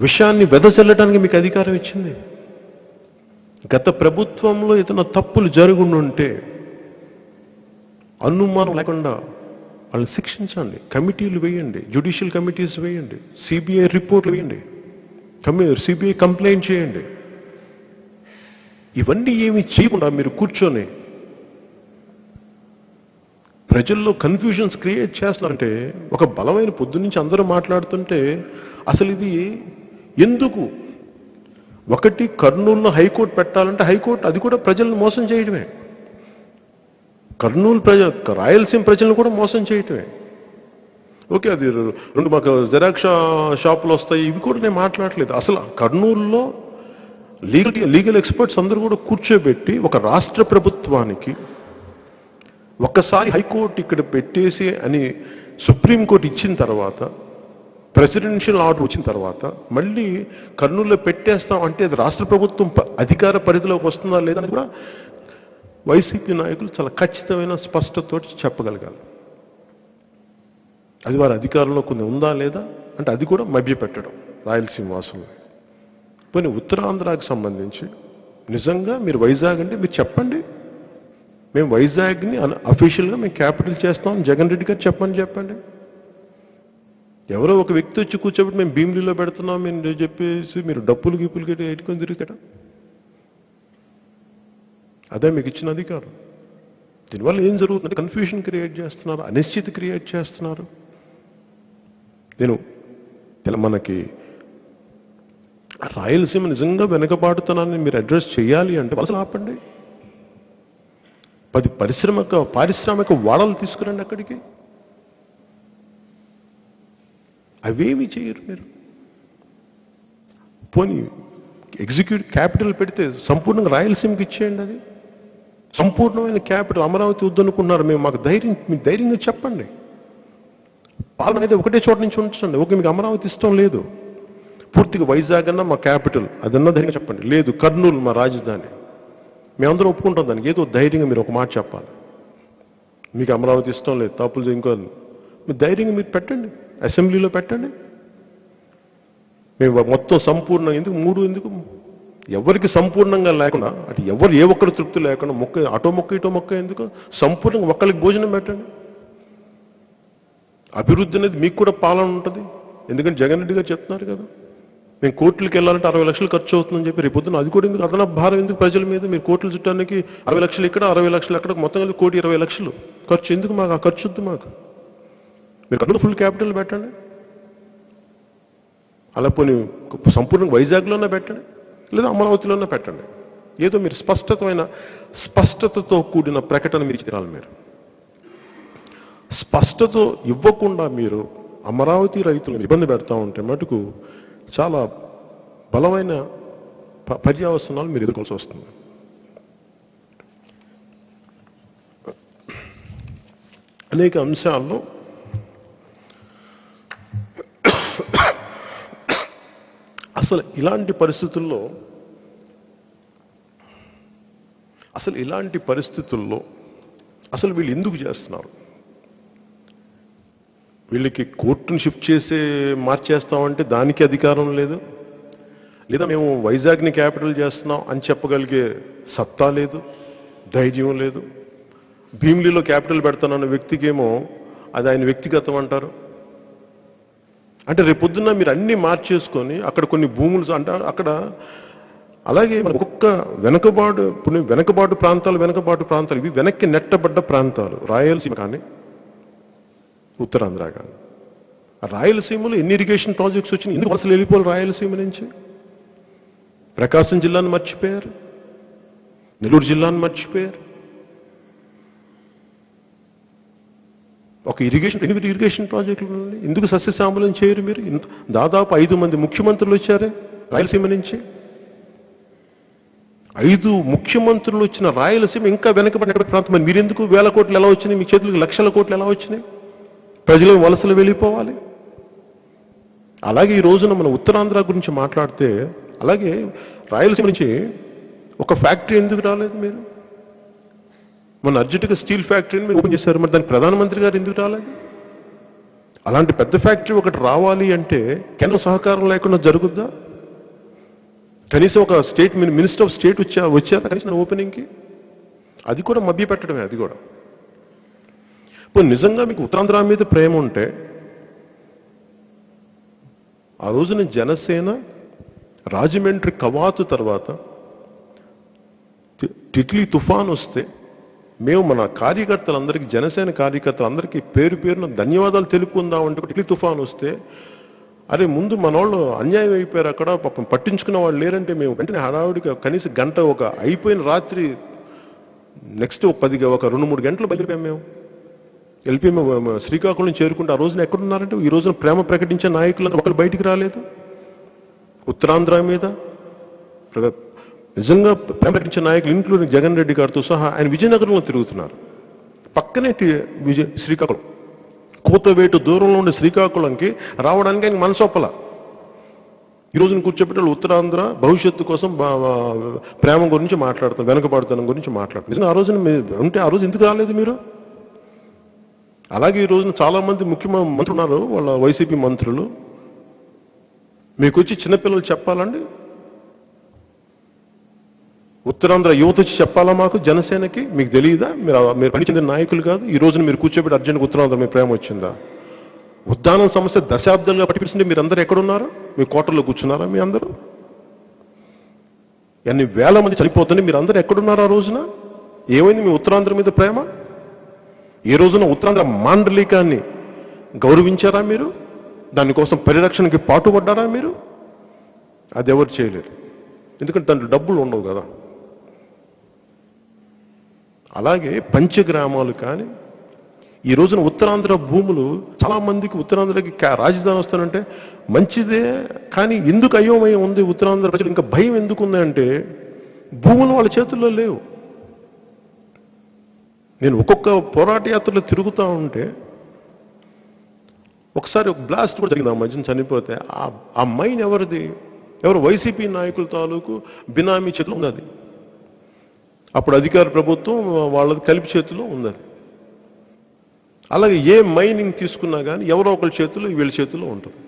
విషయాన్ని వెదజల్లడానికి మీకు అధికారం ఇచ్చింది. గత ప్రభుత్వంలో ఏదైనా తప్పులు జరుగుండుంటే అనుమానం లేకుండా వాళ్ళని శిక్షించండి, కమిటీలు వేయండి, జ్యుడిషియల్ కమిటీస్ వేయండి, సిబిఐ రిపోర్ట్లు వేయండి, సిబిఐ కంప్లైంట్ చేయండి. ఇవన్నీ ఏమి చేయకుండా మీరు కూర్చొని ప్రజల్లో కన్ఫ్యూజన్స్ క్రియేట్ చేస్తారంటే, ఒక బలమైన పొద్దు నుంచి అందరూ మాట్లాడుతుంటే అసలు ఇది ఎందుకు? ఒకటి కర్నూలులో హైకోర్టు పెట్టాలంటే హైకోర్టు అది కూడా ప్రజలను మోసం చేయడమే, రాయలసీమ ప్రజలను కూడా మోసం చేయటమే. ఓకే, అది 2 మాకు జెరాక్స్ షాపులు వస్తాయి, ఇవి కూడా నేను మాట్లాడలేదు. అసలు కర్నూలులో లీగల్ ఎక్స్పర్ట్స్ అందరూ కూడా కూర్చోబెట్టి ఒక రాష్ట్ర ప్రభుత్వానికి ఒక్కసారి హైకోర్టు ఇక్కడ పెట్టేసి అని సుప్రీంకోర్టు ఇచ్చిన తర్వాత, ప్రెసిడెన్షియల్ ఆర్డర్ వచ్చిన తర్వాత మళ్ళీ కర్నూలులో పెట్టేస్తాం అంటే అది రాష్ట్ర ప్రభుత్వం అధికార పరిధిలోకి వస్తుందా లేదా అని కూడా వైసీపీ నాయకులు చాలా ఖచ్చితమైన స్పష్టతతో చెప్పగలగాలి. అది వారి అధికారంలో కొన్ని ఉందా లేదా అంటే అది కూడా మభ్యపెట్టడం రాయలసీమ వాసులు. పోనీ ఉత్తరాంధ్రాకి సంబంధించి నిజంగా మీరు వైజాగ్ అంటే మీరు చెప్పండి, మేము వైజాగ్ని అఫీషియల్గా మేము క్యాపిటల్ చేస్తాం జగన్ రెడ్డి గారు చెప్పండి. ఎవరో ఒక వ్యక్తి వచ్చి కూర్చోబెట్టి మేము భీమిలిలో పెడుతున్నాం మేము చెప్పేసి మీరు డప్పులు గిప్పులు గట్టి ఎట్టుకొని తిరుగుతారా? అదే మీకు ఇచ్చిన అధికారం. దీనివల్ల ఏం జరుగుతుందంటే కన్ఫ్యూషన్ క్రియేట్ చేస్తున్నారు, అనిశ్చితి క్రియేట్ చేస్తున్నారు. మనకి రాయలసీమ నిజంగా వెనకబాటుతనాన్ని మీరు అడ్రస్ చేయాలి అంటే వలసలు ఆపండి, 10 పారిశ్రామిక వాడలు తీసుకురండి అక్కడికి. అవేమి చేయరు మీరు. పోనీ ఎగ్జిక్యూటివ్ క్యాపిటల్ పెడితే సంపూర్ణంగా రాయలసీమకి ఇచ్చేయండి. అది సంపూర్ణమైన క్యాపిటల్ అమరావతి వద్దనుకున్నారు. మాకు ధైర్యంగా చెప్పండి. పాలన అనేది ఒకటే చోట నుంచి ఉంచండి. ఓకే, మీకు అమరావతి ఇష్టం లేదు, పూర్తిగా వైజాగ్ అన్న మా క్యాపిటల్ అదన్నా ధైర్యంగా చెప్పండి. లేదు కర్నూలు మా రాజధాని, మేమందరం ఒప్పుకుంటాం దానికి. ఏదో ధైర్యంగా మీరు ఒక మాట చెప్పాలి. మీకు అమరావతి ఇష్టం లేదు, తప్పులు ఇంకో మీరు ధైర్యంగా మీరు పెట్టండి, అసెంబ్లీలో పెట్టండి. మేము మొత్తం సంపూర్ణంగా ఎందుకు ఎవరికి సంపూర్ణంగా లేకుండా అటు ఎవరు ఏ ఒక్కరు తృప్తి లేకుండా అటో మొక్క ఇటో మొక్క ఎందుకు? సంపూర్ణంగా ఒక్కరికి భోజనం పెట్టండి. అభివృద్ధి అనేది మీకు కూడా పాలన ఉంటుంది. ఎందుకంటే జగన్ రెడ్డి గారు చెప్తున్నారు కదా, మేము కోర్టులకు వెళ్ళాలంటే 60 లక్షలు ఖర్చు అవుతుందని చెప్పి రేపు పొద్దున అది కూడా ఎందుకు అదనపు భారం ఎందుకు ప్రజల మీద? మీరు కోర్టులు చుట్టానికి 60 లక్షలు ఇక్కడ 60 లక్షలు అక్కడ మొత్తం కలిపి 1,20,00,000 ఖర్చు ఎందుకు? మాకు ఆ ఖర్చు వద్దు మాకు. మీరు కన్ను ఫుల్ క్యాపిటల్ పెట్టండి, అలా పోనీ సంపూర్ణంగా వైజాగ్లోనే పెట్టండి లేదా అమరావతిలోనే పెట్టండి. ఏదో మీరు స్పష్టతతో కూడిన ప్రకటన మీరు ఇచ్చిరాలి. మీరు స్పష్టత ఇవ్వకుండా మీరు అమరావతి రైతులను ఇబ్బంది పెడతా ఉంటే మటుకు చాలా బలమైన పర్యావసనాలు మీరు ఎదుర్కోవాల్సి వస్తుంది. అనేక అంశాల్లో అసలు ఇలాంటి పరిస్థితుల్లో అసలు వీళ్ళు ఎందుకు చేస్తున్నారు? వీళ్ళకి కోర్టును షిఫ్ట్ చేసి మార్చేస్తామంటే దానికి అధికారం లేదు, లేదా మేము వైజాగ్ని క్యాపిటల్ చేస్తున్నాం అని చెప్పగలిగే సత్తా లేదు, ధైర్యం లేదు. భీమిలీలో క్యాపిటల్ పెడతానన్న వ్యక్తికేమో అది ఆయన వ్యక్తిగతం అంటారు. అంటే రేపొద్దున్న మీరు అన్ని మార్చేసుకొని అక్కడ కొన్ని భూములు అంటే అక్కడ అలాగే ఒక్కొక్క వెనకబాటు ప్రాంతాలు ఇవి వెనక్కి నెట్టబడ్డ ప్రాంతాలు. రాయలసీమ కానీ ఉత్తరాంధ్ర కానీ, రాయలసీమలో ఎన్ని ఇరిగేషన్ ప్రాజెక్ట్స్ వచ్చినాయి? ఎందుకు అసలు వెళ్ళిపోవాలి రాయలసీమ నుంచి? ప్రకాశం జిల్లాను మర్చిపోయారు, నెల్లూరు జిల్లాను మర్చిపోయారు. ఒక ఇరిగేషన్ ప్రాజెక్టులు ఎందుకు సస్యశ్యామలం చేయరు మీరు? దాదాపు 5 మంది ముఖ్యమంత్రులు వచ్చారే రాయలసీమ నుంచి. 5 ముఖ్యమంత్రులు వచ్చిన రాయలసీమ ఇంకా వెనకబడిన ప్రాంతం. మీరెందుకు వేల కోట్లు ఎలా వచ్చినాయి? మీ చేతులకు లక్షల కోట్లు ఎలా వచ్చినాయి? ప్రజలు వలసలు వెళ్ళిపోవాలి. అలాగే ఈ రోజున మనం ఉత్తరాంధ్ర గురించి మాట్లాడితే, అలాగే రాయలసీమ నుంచి ఒక ఫ్యాక్టరీ ఎందుకు రాలేదు మీరు? మన అర్జెంటుగా స్టీల్ ఫ్యాక్టరీని మీరు ఓపెన్ చేశారు, మరి దానికి ప్రధానమంత్రి గారు ఎందుకు రాలేదు? అలాంటి పెద్ద ఫ్యాక్టరీ ఒకటి రావాలి అంటే కేంద్ర సహకారం లేకుండా జరుగుద్దా? కనీసం ఒక మినిస్టర్ ఆఫ్ స్టేట్ వచ్చారా కనీసం ఓపెనింగ్కి? అది కూడా మభ్య పెట్టడమే. అది కూడా ఇప్పుడు నిజంగా మీకు ఉత్తరాంధ్ర మీద ప్రేమ ఉంటే ఆ రోజున జనసేన రాజమండ్రి కవాతు తర్వాత టిట్లీ తుఫాన్ వస్తే మేము మన కార్యకర్తలందరికీ, జనసేన కార్యకర్తలందరికీ పేరు పేరున ధన్యవాదాలు తెలుపుకుందాం అంటే టిట్లీ తుఫాన్ వస్తే అరే ముందు మన వాళ్ళు అన్యాయం అయిపోయారు, అక్కడ పాపం పట్టించుకున్న వాళ్ళు లేరంటే మేము వెంటనే హడావుడిగా కనీసం గంట అయిపోయిన రాత్రి నెక్స్ట్ ఒక 2-3 గంటలు బయలుదేరిపోయాం. మేము శ్రీకాకుళం చేరుకుంటే ఆ రోజున ఎక్కడున్నారంటే ఈ రోజున ప్రేమ ప్రకటించే నాయకులను ఒకరు బయటికి రాలేదు. ఉత్తరాంధ్ర మీద నిజంగా ప్రేమ ప్రకటించే నాయకులు ఇంక్లూడింగ్ జగన్ రెడ్డి గారితో సహా ఆయన విజయనగరంలో తిరుగుతున్నారు. పక్కనే శ్రీకాకుళం, కూతవేటు దూరంలో ఉండే శ్రీకాకుళంకి రావడానికి ఆయన మనసొప్పల. ఈ రోజున కూర్చోబెట్టి ఉత్తరాంధ్ర భవిష్యత్తు కోసం ప్రేమ గురించి మాట్లాడుతాం, వెనకబడుతనం గురించి మాట్లాడుతాం. నిజంగా ఆ రోజున ఉంటే ఆ రోజు ఎందుకు రాలేదు మీరు? అలాగే ఈ రోజున చాలా మంది మంత్రులు ఉన్నారు, వాళ్ళ వైసీపీ మంత్రులు. మీకు వచ్చి చిన్నపిల్లలు చెప్పాలండి, ఉత్తరాంధ్ర యువత వచ్చి చెప్పాలా మాకు జనసేనకి? మీకు తెలియదా? మీరు పని చెందిన నాయకులు కాదు. ఈ రోజున మీరు కూర్చోబెట్టి అర్జెంట్గా ఉత్తరాంధ్ర మీ ప్రేమ వచ్చిందా? ఉద్దానం సమస్య దశాబ్దాలుగా పట్టిపిస్తుంటే మీరు అందరూ ఎక్కడున్నారు? మీ కోటల్లో కూర్చున్నారా? మీ అందరూ ఎన్ని వేల మంది చనిపోతుంటే మీరు అందరూ ఎక్కడున్నారు? ఆ రోజున ఏమైంది మీ ఉత్తరాంధ్ర మీద ప్రేమ? ఏ రోజున ఉత్తరాంధ్ర మాండలికాన్ని గౌరవించారా మీరు? దానికోసం పరిరక్షణకి పాటుపడ్డారా మీరు? అది ఎవరు చేయలేరు, ఎందుకంటే దాంట్లో డబ్బులు ఉండవు కదా. అలాగే పంచగ్రామాలు కానీ ఈ రోజున ఉత్తరాంధ్ర భూములు చాలా మందికి ఉత్తరాంధ్రకి రాజధాని వస్తానంటే మంచిదే, కానీ ఎందుకు అయోమయం ఉంది ఉత్తరాంధ్ర ప్రజలు? ఇంకా భయం ఎందుకు ఉంది అంటే భూములు వాళ్ళ చేతుల్లో లేవు. నేను ఒక్కొక్క పోరాట యాత్రలో తిరుగుతూ ఉంటే ఒకసారి ఒక బ్లాస్ట్ కూడా జరిగింది, ఆ మధ్యన చనిపోతే. ఆ మైన్ ఎవరిది? ఎవరు? వైసీపీ నాయకుల తాలూకు బినామీ చేతిలో ఉన్నది. అప్పుడు అధికార ప్రభుత్వం వాళ్ళది కలిపి చేతిలో ఉన్నది. అలాగే ఏ మైనింగ్ తీసుకున్నా కానీ ఎవరో ఒకరి చేతిలో వీళ్ళ చేతిలో ఉంటుంది.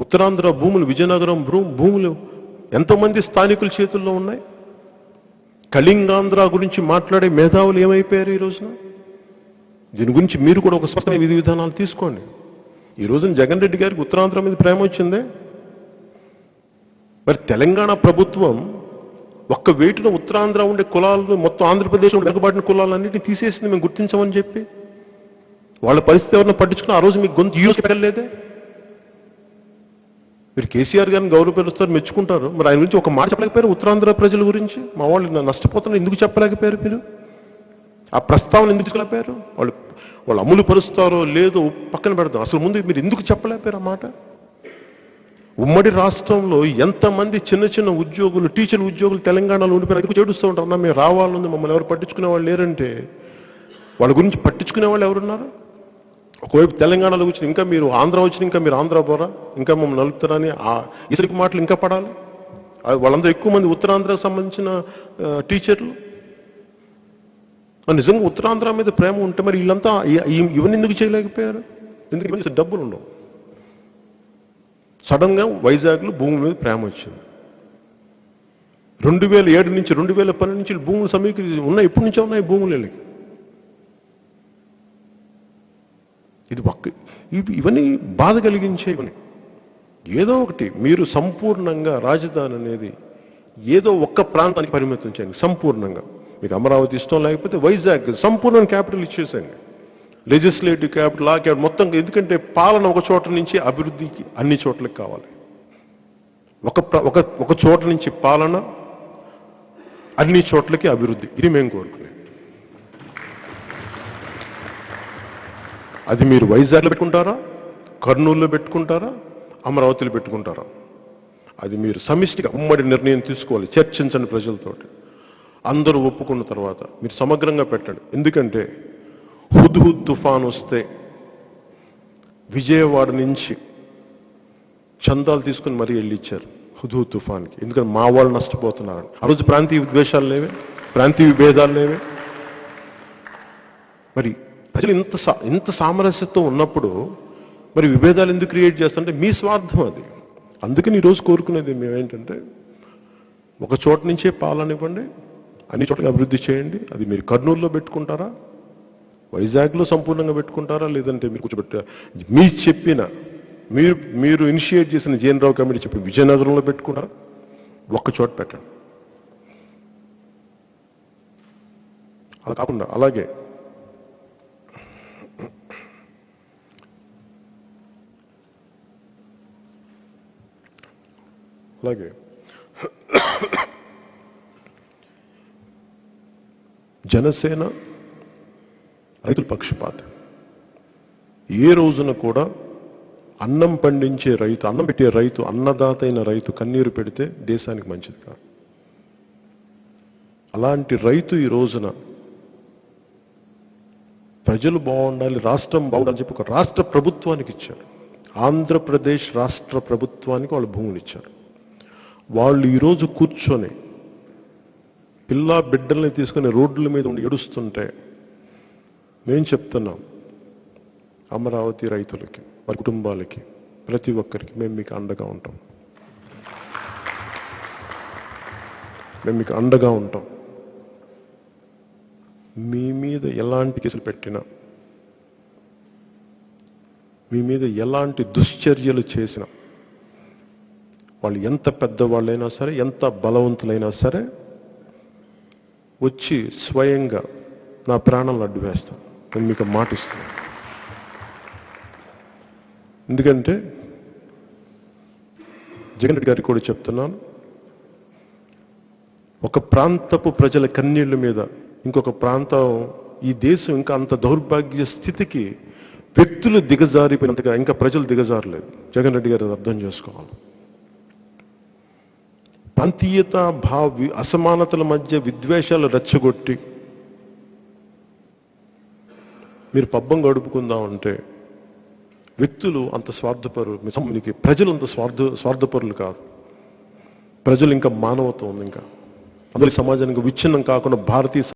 ఉత్తరాంధ్ర భూములు, విజయనగరం భూములు ఎంతమంది స్థానికుల చేతుల్లో ఉన్నాయి? కళింగాంధ్ర గురించి మాట్లాడే మేధావులు ఏమైపోయారు ఈ రోజున? దీని గురించి మీరు కూడా ఒక స్పష్టమైన విధి విధానాలు తీసుకోండి. ఈ రోజున జగన్ రెడ్డి గారికి ఉత్తరాంధ్ర మీద ప్రేమ వచ్చిందే, మరి తెలంగాణ ప్రభుత్వం ఒక్క వేటున ఉత్తరాంధ్ర ఉండే కులాలను మొత్తం ఆంధ్రప్రదేశ్లో వెనుకబాటిన కులాలన్నింటినీ తీసేసింది మేము గుర్తించమని చెప్పి. వాళ్ళ పరిస్థితి ఎవరిని పట్టించుకున్నా ఆ రోజు మీకు గొంతు యూజ్ పెట్టలేదే. మీరు కేసీఆర్ గారిని గౌరవపరుస్తారు, మెచ్చుకుంటారు, మరి ఆయన గురించి ఒక మాట చెప్పలేకపోయారు? ఉత్తరాంధ్ర ప్రజల గురించి మా వాళ్ళు నష్టపోతున్నారు ఎందుకు చెప్పలేకపోయారు? మీరు ఆ ప్రస్తావన ఎందుకు తీసుకులేకపోయారు? వాళ్ళు అమలు పరుస్తారో లేదో పక్కన పెడతాం, అసలు ముందు మీరు ఎందుకు చెప్పలేకపోయారు ఆ మాట? ఉమ్మడి రాష్ట్రంలో ఎంతమంది చిన్న చిన్న ఉద్యోగులు, టీచర్ ఉద్యోగులు తెలంగాణలో ఉండిపోయి ఎందుకు చేడుస్తూ ఉంటారు? అన్న మేము రావాలని మమ్మల్ని ఎవరు పట్టించుకునే వాళ్ళు లేరంటే వాళ్ళ గురించి పట్టించుకునే వాళ్ళు ఎవరున్నారు? ఒకవైపు తెలంగాణలో వచ్చిన ఇంకా మీరు ఆంధ్ర వచ్చిన ఇంకా మీరు ఆంధ్ర పోరా, ఇంకా మమ్మల్ని నలుపుతారని ఆ ఇసుక మాటలు ఇంకా పడాలి. వాళ్ళందరూ ఎక్కువ మంది ఉత్తరాంధ్రకు సంబంధించిన టీచర్లు. నిజంగా ఉత్తరాంధ్ర మీద ప్రేమ ఉంటే మరి వీళ్ళంతా ఇవన్నీ ఎందుకు చేయలేకపోయారు? ఎందుకు డబ్బులు ఉండవు. సడన్గా వైజాగ్లో భూముల మీద ప్రేమ వచ్చింది. 2007 నుంచి 2012 నుంచి భూములు సమీకరించి ఉన్నాయి. ఎప్పటి నుంచో ఉన్నాయి భూములు వీళ్ళకి. ఇవన్నీ బాధ కలిగించేవని. ఏదో ఒకటి మీరు సంపూర్ణంగా రాజధాని అనేది ఏదో ఒక్క ప్రాంతానికి పరిమితం చేయండి సంపూర్ణంగా. మీకు అమరావతి ఇష్టం లేకపోతే వైజాగ్ సంపూర్ణ క్యాపిటల్ ఇచ్చేసేయండి, లెజిస్లేటివ్ క్యాపిటల్, లా క్యాపిటల్ మొత్తం. ఎందుకంటే పాలన ఒక చోట నుంచి అభివృద్ధికి అన్ని చోట్లకి కావాలి. ఒక చోట నుంచి పాలన అన్ని చోట్లకి అభివృద్ధి, ఇది మేము కోరుకునేది. అది మీరు వైజాగ్లో పెట్టుకుంటారా, కర్నూలులో పెట్టుకుంటారా, అమరావతిలో పెట్టుకుంటారా? అది మీరు సమిష్టిగా ఉమ్మడి నిర్ణయం తీసుకోవాలి, చర్చించండి ప్రజలతోటి. అందరూ ఒప్పుకున్న తర్వాత మీరు సమగ్రంగా పెట్టండి. ఎందుకంటే హుద్హుద్ తుఫాన్ వస్తే విజయవాడ నుంచి చందాలు తీసుకుని మరీ వెళ్ళిచ్చారు హుద్హుద్ తుఫాన్కి. ఎందుకంటే మా వాళ్ళు నష్టపోతున్నారు. ఆ రోజు ప్రాంతీయ విద్వేషాలు లేవే, ప్రాంతీయ విభేదాలు లేవే. మరి ప్రజలు ఇంత సామరస్యతో ఉన్నప్పుడు మరి విభేదాలు ఎందుకు క్రియేట్ చేస్తుంటే మీ స్వార్థం అది. అందుకని ఈరోజు కోరుకునేది మేమేంటంటే ఒక చోట నుంచే పాలన ఇవ్వండి, అన్ని చోట్ల అభివృద్ధి చేయండి. అది మీరు కర్నూలులో పెట్టుకుంటారా, వైజాగ్లో సంపూర్ణంగా పెట్టుకుంటారా, లేదంటే మీరు కూర్చోబెట్టారా? మీరు చెప్పిన మీరు ఇనిషియేట్ చేసిన జేఎన్ రావు కమిటీ చెప్పిన విజయనగరంలో పెట్టుకుంటారా? ఒక్క చోట పెట్టండి. అలా కాకుండా అలాగే జనసేన రైతుల పక్షపాత. ఏ రోజున కూడా అన్నం పండించే రైతు, అన్నం పెట్టే రైతు, అన్నదాత అయిన రైతు కన్నీరు పెడితే దేశానికి మంచిది కాదు. అలాంటి రైతు ఈ రోజున ప్రజలు బాగుండాలి, రాష్ట్రం బాగుండాలని చెప్పి ఒక రాష్ట్ర ప్రభుత్వానికి ఇచ్చారు. ఆంధ్రప్రదేశ్ రాష్ట్ర ప్రభుత్వానికి వాళ్ళు భూములు ఇచ్చారు. వాళ్ళు ఈరోజు కూర్చొని పిల్ల బిడ్డల్ని తీసుకుని రోడ్ల మీద ఉండి ఏడుస్తుంటే మేము చెప్తున్నాం, అమరావతి రైతులకి, వారి కుటుంబాలకి, ప్రతి ఒక్కరికి మేము మీకు అండగా ఉంటాం. మేము మీకు అండగా ఉంటాం. మీ మీద ఎలాంటి కేసులు పెట్టినా, మీ మీద ఎలాంటి దుశ్చర్యలు చేసినా, వాళ్ళు ఎంత పెద్దవాళ్ళైనా సరే, ఎంత బలవంతులైనా సరే వచ్చి స్వయంగా నా ప్రాణాలను అడ్డు వేస్తాను. నేను మీకు మాట ఇస్తున్నాను. ఎందుకంటే జగన్ రెడ్డి గారికి కూడా చెప్తున్నాను, ఒక ప్రాంతపు ప్రజల కన్నీళ్ల మీద ఇంకొక ప్రాంతం, ఈ దేశం ఇంకా అంత దౌర్భాగ్య స్థితికి వ్యక్తులు దిగజారిపోయినంతగా ఇంకా ప్రజలు దిగజారలేదు. జగన్ రెడ్డి గారు అర్థం చేసుకోవాలి. ప్రాంతీయత అసమానతల మధ్య విద్వేషాలు రెచ్చగొట్టి మీరు పబ్బం గడుపుకుందామంటే వ్యక్తులు అంత స్వార్థపరులు, ప్రజలు అంత స్వార్థపరులు కాదు. ప్రజలు ఇంకా మానవత్వం ఉంది, ఇంకా అందరి సమాజానికి విచ్ఛిన్నం కాకుండా భారతీయ